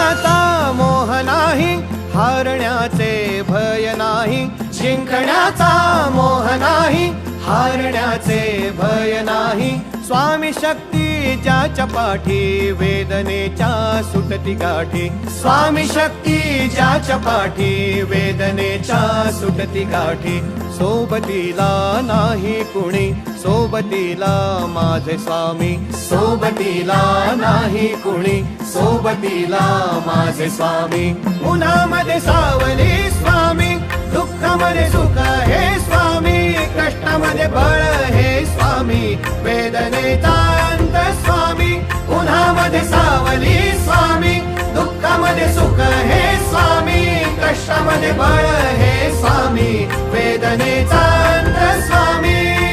जिंकण्याचा मोह नाही, हारण्याचे भय नाही. जिंकण्याचा मोह नाही, हारण्याचे भय नाही. स्वामी शक्ती ज्याच्या पाठी, वेदनेच्या सुटती गाठी. स्वामी शक्ती ज्याच्या पाठी, वेदनेच्या सुटती गाठी. सोबतीला नाही कुणी, सोबतीला माझे स्वामी. सोबतीला नाही कुणी, सोबतीला माझे स्वामी. उन्हामध्ये सावली स्वामी, दुःखामध्ये सुख हे स्वामी. कष्टामध्ये बळ हे स्वामी, वेदनेचा अंत स्वामी. उन्हामध्ये सावली स्वामी, दुःखामध्ये सुख हे स्वामी. कष्टामध्ये बळ हे स्वामी, वेदनेचा अंत स्वामी.